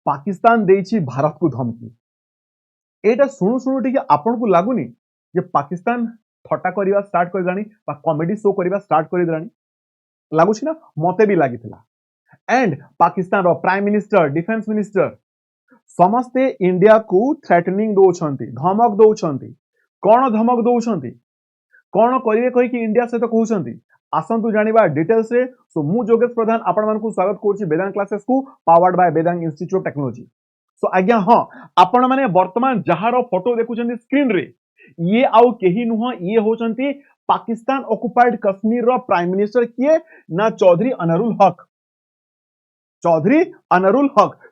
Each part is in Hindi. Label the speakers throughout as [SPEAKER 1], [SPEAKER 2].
[SPEAKER 1] पाकिस्तान देइछि भारत को धमकी एटा सुनु सुनु टिके आपन को लागुनी जे पाकिस्तान थट्टा करिवा स्टार्ट कर दानी बा कॉमेडी शो करिवा स्टार्ट कर दानी लागुछि ना मते भी लागिथिला एंड पाकिस्तान रो प्राइम मिनिस्टर डिफेंस मिनिस्टर समस्ते इंडिया को थ्रेटनिंग दौरान धमक दौरान कौन धमक दौरान कौन करिवे कहि कि इंडिया सहित कहउछंती आसंतु जानिबा डिटेल्स रे सो मु जोगेश प्रधान आपण मानकु स्वागत करछि वेदांत क्लासेस को powered by Vedantu institute of technology so आज्ञा हां आपण माने वर्तमान जहारो फोटो देखुछंती स्क्रीन रे ये आउ केही नुह ये होचंती पाकिस्तान ऑक्युपाइड कश्मीर रो प्राइम मिनिस्टर किए ना चौधरी अनरुल हक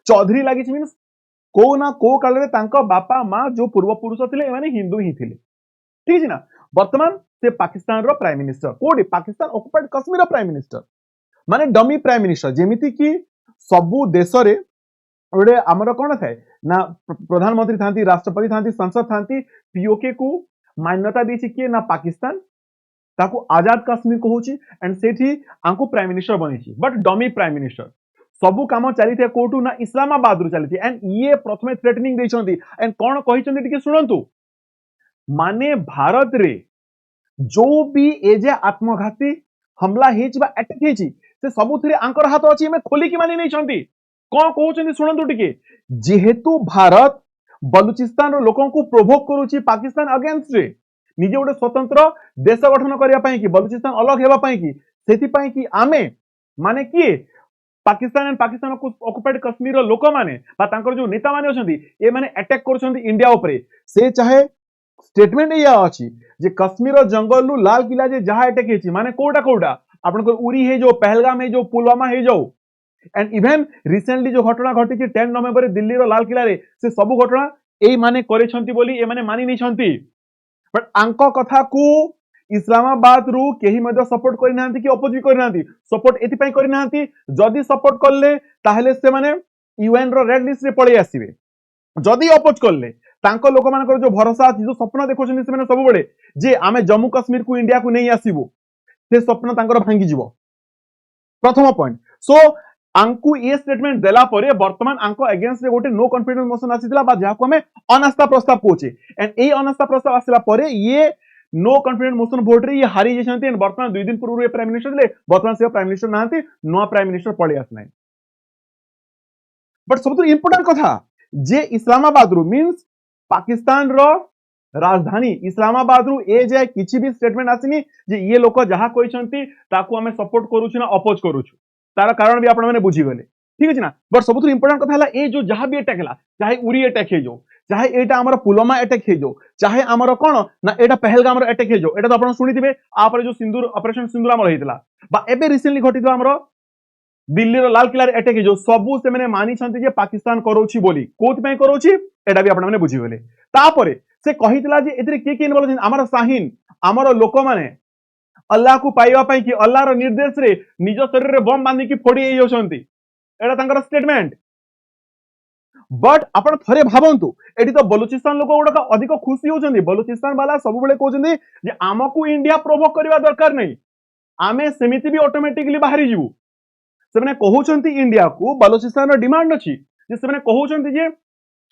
[SPEAKER 1] चौधरी लागिछि मींस को ना को काल रे तांको बापा मां जो पूर्व पुरुष थिले माने हिंदू ही थिले ठीक है ना वर्तमान से पाकिस्तान रो प्राइम मिनिस्टर कोडी पाकिस्तान ऑक्युपाइड कश्मीर रो प्राइम मिनिस्टर माने डमी प्राइम मिनिस्टर जेमिति कि सबु देश रे ओडे हमर कोन थाए ना प्रधानमंत्री थांती राष्ट्रपति थांती संसद थांती पीओके को मान्यता देछि कि ना पाकिस्तान ताको आजाद कश्मीर कहूची एंड सेठी आंको प्राइम मिनिस्टर बनिछि बट डमी प्राइम मिनिस्टर सबु काम चली थे कोटू ना इस्लामाबाद रु चली थी एंड ये प्रथमे थ्रेटनिंग देछंती एंड कोन कहिसंती टिके सुनंतु माने भारत रे जो भी एजे आत्मघाती हमला हेछि बा अटैक हेछि से सबुथिरे आंकर हाथ अछि में खोली कि मानि नै छंती कोन कहउछंती सुनंतु टिके जेहेतु भारत बलूचिस्तान रो लोकन को प्रोवोक करूछि पाकिस्तान अगेंस्ट रे निजे गोटे स्वतंत्र देश गठन करिया पई कि बलूचिस्तान अलग हेबा पई कि सेति पई कि आमे माने कि पाकिस्तान एंड पाकिस्तान ऑक्युपाइड कश्मीर रो लोक माने बा तांकर जो नेता माने अछंती ए माने अटैक करछंती इंडिया ऊपर से चाहे स्टेटमेंट या अछि जे कश्मीर रो जंगल लु लाल किला जे जहा अटैक हेछि माने कोडा आपन को उरी हे जो पहलगाम हे जो पुलवामा हे जो एंड इवन रिसेंटली जो घटना घटी 10 नवंबर दिल्ली रो लाल किला रे से सब घटना एई माने करे छंती बोली ए माने मानि नै छंती बट आंको कथा को इस्लामाबाद रु केही मध्ये सपोर्ट करि नांती कि अपोज भी करि नांती सपोर्ट एति पई करि नांती जदी सपोर्ट करले ताहले से माने यूएन रो रेड लिस्ट रे पळी आसीबे जदी अपोज करले तांको लोक मानकर जो भरोसा अछि जो स्वप्न देखोछन से माने सब बडे जे आमे जम्मू कश्मीर को इंडिया को नै आसीबो से स्वप्न तांकर भांगी जिवो प्रथम पॉइंट सो आंकु ये स्टेटमेंट देला परे वर्तमान आंको अगेंस्ट रे गोटे नो कॉन्फिडेंस मोशन आसीतला बा जाको हमें अनास्था प्रस्ताव कोचे एंड ए अनास्था प्रस्ताव आसिला परे ये नो कॉन्फिडेंस मोशन वोट रे ये हारी जेछंती एंड वर्तमान 2 दिन पूर्व प्राइम मिनिस्टर ले वर्तमान से प्राइम मिनिस्टर नांती नो प्राइम मिनिस्टर पळे आसनाय बट सबतो इंपोर्टेंट कथा जे इस्लामाबाद रु मींस पाकिस्तान रो राजधानी इस्लामाबाद रु ए जे किछि भी स्टेटमेंट आसिनी जे ये लोक जहा कहिसंती ताकू हमें सपोर्ट करूछु ना अपोज करूछु तार कारण भी आपण माने बुझी गले ठीक अछि ना बट सबतो इंपोर्टेंट कथा हला ए जो जहा भी अटैक हला चाहे उरी अटैक हे जो चाहे एटा हमर पुलवामा अटैक हे जो चाहे हमर कोन ना एटा पहलगाम रो अटैक हे जो एटा तो आपण सुनिथिबे आपरे जो सिंदूर ऑपरेशन सिंदूर हमर हेतला बा एबे रिसेंटली घटितो हमर दिल्ली रो लाल किला रे अटैक हे जो सबु से माने मानि छंती जे पाकिस्तान करोछि बोली कोत पय करोछि एटा भी आपण माने बुझी गले तापरे से कहितला जे एतरे के इन्वॉल्व छन हमर शाहीन हमर लोक माने अल्लाह को पाइबा पई कि अल्लाह रो निर्देश रे निज शरीर रे बम बांधी कि फोड़ी हे होछंती एटा तांकर स्टेटमेंट बट आपण थरे भाबंतु एटी तो बलूचिस्तान लोक गुडा अधिक खुशी होछंती बलूचिस्तान वाला सब बेले कहउछंती जे आमकु इंडिया प्रोवोक करबा दरकार नै आमे समिति भी ऑटोमेटिकली बाहरी जीवु से माने कहउछंती इंडिया को बलूचिस्तान रो डिमांड अछि जे से माने कहउछंती जे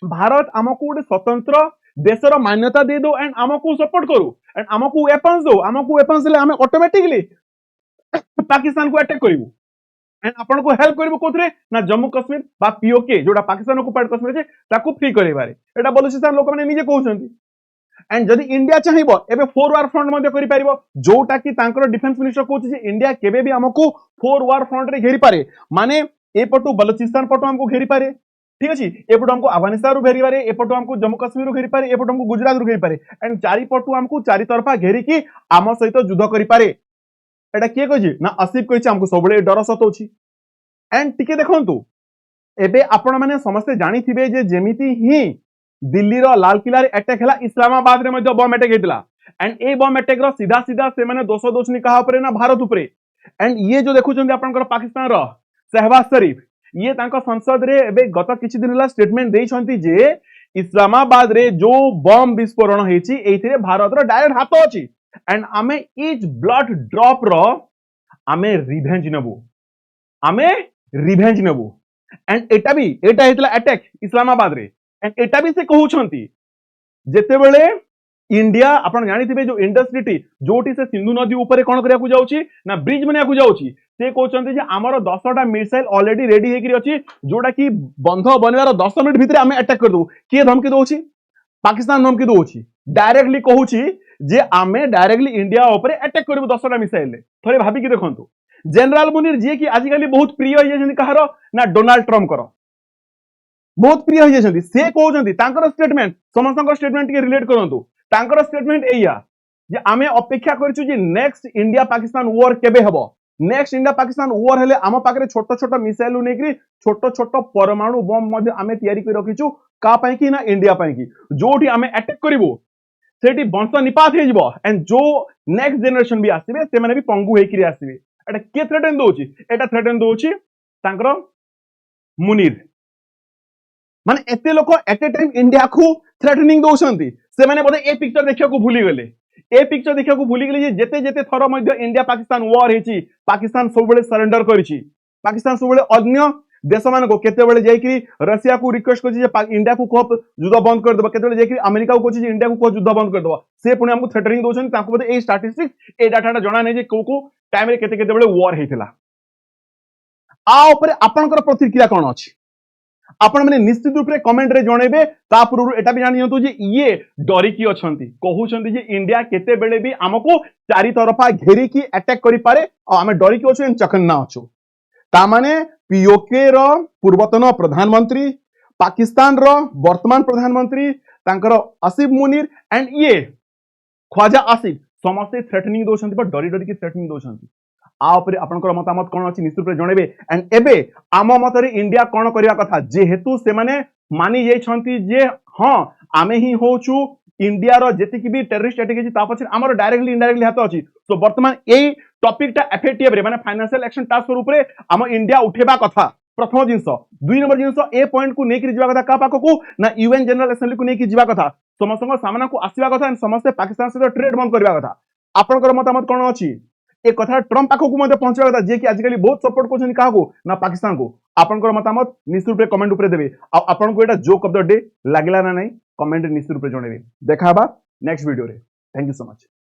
[SPEAKER 1] भारत आमकु गुडे स्वतंत्र देशर मान्यता दे दो एंड आमकु सपोर्ट करू एंड आमकु वेपन्स दो आमकु वेपन्स ले आमे ऑटोमेटिकली पाकिस्तान को अटैक करिवु एंड आपण को हेल्प करिवु कोथरे ना जम्मू कश्मीर बा पीओके जोडा पाकिस्तान ऑक्युपाइड कश्मीर जे ताकू फ्री करिबारे एटा बलूचिस्तान लोक माने निजे कहउछंती एंड जदी इंडिया चाहिबो एबे 4 वार फ्रंट मध्ये करि परिबो जोटा कि तांकर डिफेंस मिनिस्टर कहउछि जे इंडिया केबे भी हमकु 4 वार फ्रंट रे घेरि पारे माने ए पटु बलूचिस्तान पटु हमकु घेरि पारे ठीक अछि एपटो हमको अफगानिस्तान रु घेरि पारे एपटो हमको जम्मू कश्मीर रु घेरि पारे एपटो हमको गुजरात रु घेरि पारे एंड चारि पटु हमको चारि तरफा घेरि की आम सहित युद्ध करि पारे एटा के कहि ना आसिफ कहि हमको सबले डर सतौछि एंड टिके देखंतु एबे आपण माने समस्त जानि थिबे जे जेमिति ही दिल्ली रो लाल किला रे अटैक हला इस्लामाबाद रे मध्ये बम अटैक हेतला एंड ए बम अटैक रो सीधा सीधा से माने दोष दोषनी कहा ऊपर ना भारत ऊपर एंड ये जो देखुछंती आपनकर पाकिस्तान रो शहबाज शरीफ ये तांको संसद रे एबे गत किछि दिन ला स्टेटमेंट देई छंती जे इस्लामाबाद रे जो बम विस्फोरण हेछि एथिरे भारत रो डायरेक्ट हाथ अछि एंड आमे इच ब्लड ड्रॉप रो आमे revenge नेबु and Etah हेतला attack Islamabad रे एंड एटा भी से कहउछंती जेतेबेले इंडिया आपण जानिथिबे जो इंडस्ट्रीटी जोटी से सिंधु नदी ऊपर कोन करिया को जाउची ना ब्रिज बनिया को जाउची से कहउछंती जे हमर 10टा मिसाइल ऑलरेडी रेडी हेकरी अछि जोटा की बंध बनवार 10 मिनिट भितरे हमें अटैक कर दउ के धमकी दोउची पाकिस्तान धमकी दोउची डायरेक्टली कहउची जे आमे डायरेक्टली इंडिया ऊपर अटैक करबो 10टा मिसाइल थोड़े भाबी की देखंतु जनरल मुनीर जे कि आजिकली बहुत प्रिय होय जंती कहारो ना डोनाल्ड ट्रम्प करो बहुत प्रिय होय जंती से कहउछंती तांकर स्टेटमेंट समस्तकर स्टेटमेंट के रिलेट करंतु तांकर स्टेटमेंट एया जे आमे अपेक्षा करछु जे नेक्स्ट इंडिया पाकिस्तान वॉर केबे हबो नेक्स्ट इंडिया पाकिस्तान वॉर हेले आम पाखरे छोट छोट मिसाइल नेकरी छोट छोट परमाणु बम मध्ये आमे तयारी कर रखिछु का पई कि ना इंडिया पई कि जोठी आमे अटैक करिवो सेठी वंश निपात हे जिवो एंड जो नेक्स्ट जनरेशन भी आसीबे से माने भी पंगु हेकरी आसीबे एटा के थ्रेटन दोची एटा थ्रेटन दोची तांकर मुनीर माने एते लोक एट ए टाइम इंडिया को थ्रेटनिंग दोछंती से माने बोले ए पिक्चर देखिया को भूली गेले ए पिक्चर देखिया को भूली गेले जेते जेते थरो मध्ये इंडिया पाकिस्तान वॉर हेची पाकिस्तान सबले सरेंडर करिछि पाकिस्तान सबले अन्य देश मान को केते बेले जाई रशिया को रिक्वेस्ट करछि जे इंडिया को कह युद्ध बंद कर देबो केते बेले जाई अमेरिका को कहछि जे इंडिया को कह युद्ध बंद कर देबो से पुणे हमको थ्रेटनिंग दोछन ताको बोले ए स्टैटिस्टिक्स ए डाटाटा जणा नै जे को टाइम रे केते केते बेले वॉर हेतिला आ ऊपर आपनकर प्रतिक्रिया कोन अछि आपण माने निश्चित रूप से कमेंट रे जणेबे ता पूर्व एटा भी जानियंतु जे ये डरी की अछंती कहउछंती जे इंडिया केते बेले भी हमको चारि तरफा घेरी की अटैक करि पारे आ हमें डरी की अछु चकन्ना अछु ता माने पीओके रो पूर्वतन प्रधानमंत्री पाकिस्तान रो वर्तमान प्रधानमंत्री तांकर आसिफ मुनीर एंड ये ख्वाजा आसिफ समस्त थ्रेटनिंग दोछंती बट डरी डरी की थ्रेटनिंग दोछंती आ ऊपर आपनकर मतामत कोन अछि निश्चित रूप से जणेबे एंड एबे आम मतरे इंडिया कोन करिया कथा जेहेतु से माने मानि जाई छंती जे हां आमे ही होछु इंडिया रो जेति की भी टेररिस्ट अटैक अछि ता पछे हमर डायरेक्टली इनडायरेक्टली हाथ अछि सो वर्तमान एई टॉपिक टा एफएटीएफ रे माने फाइनेंशियल एक्शन टास्क फोर्स ऊपर हम इंडिया उठेबा कथा प्रथम जिंस दुई नंबर जिंस ए पॉइंट को नेकि जिवा कथा का पाको को ना यूएन जनरल असेंबली को नेकि जिवा कथा समस्त सामना को आसीबा कथा एंड समस्त पाकिस्तान से ट्रेड बंद करबा कथा आपनकर मतामत कोन अछि एक कथा ट्रम्प पाखो को मध्ये पहुंचबा कथा जे कि आजिकली बहुत सपोर्ट करछन काहा को ना पाकिस्तान को आपनकर मतामत निश्चित रूप से कमेंट ऊपर देबे आ आपन को एटा जोक ऑफ द डे लागिला ना नहीं कमेंट निश्चित रूप से जणेबे देखाबा नेक्स्ट वीडियो रे थैंक यू सो मच।